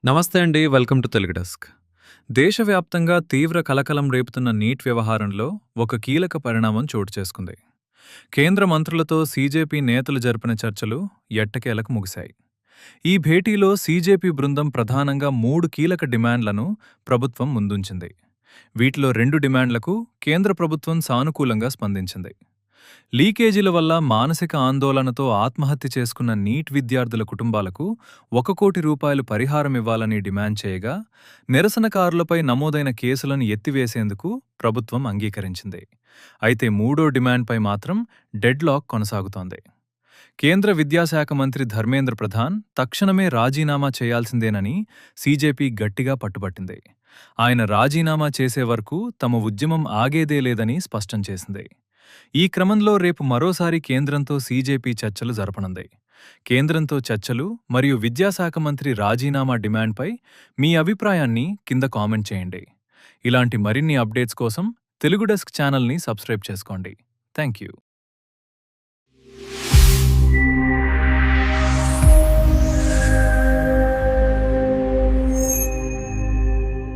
నమస్తే అండి. Welcome to Telugu desk. దేశవ్యాప్తంగా తీవ్ర కలకలం రేపుతున్న నీట్ వ్యవహారంలో ఒక కీలక పరిణామం చోటు చేసుకుంది. కేంద్ర మంత్రులతో సీజేపీ నేతలు జరిపిన చర్చలు ఎట్టకేలకు ముగిశాయి. ఈ భేటీలో సీజేపీ బృందం ప్రధానంగా 3 కీలక డిమాండ్లను ప్రభుత్వం ముందుంచింది. వీటిలో 2 డిమాండ్లకు కేంద్ర ప్రభుత్వం సానుకూలంగా స్పందించింది. లీకేజీల వల్ల మానసిక ఆందోళనతో ఆత్మహత్య చేసుకున్న నీట్ విద్యార్థుల కుటుంబాలకు ₹1,00,00,000 పరిహారం ఇవ్వాలని డిమాండ్ చేయగా, నిరసనకారులపై నమోదైన కేసులను ఎత్తివేసేందుకు ప్రభుత్వం అంగీకరించింది. అయితే మూడో డిమాండ్పై మాత్రం డెడ్లాక్ కొనసాగుతోంది. కేంద్ర విద్యాశాఖ మంత్రి ధర్మేంద్ర ప్రధాన్ తక్షణమే రాజీనామా చేయాల్సిందేనని సీజేపీ గట్టిగా పట్టుబట్టింది. ఆయన రాజీనామా చేసే వరకు తమ ఉద్యమం ఆగేదే లేదని స్పష్టం చేసింది. ఈ క్రమంలో రేపు మరోసారి కేంద్రంతో సీజేపీ చర్చలు జరపనుంది. కేంద్రంతో చర్చలు మరియు విద్యాశాఖ మంత్రి రాజీనామా డిమాండ్పై మీ అభిప్రాయాన్ని కింద కామెంట్ చేయండి. ఇలాంటి మరిన్ని అప్డేట్స్ కోసం తెలుగు డెస్క్ ఛానల్ని సబ్స్క్రైబ్ చేసుకోండి. Thank you.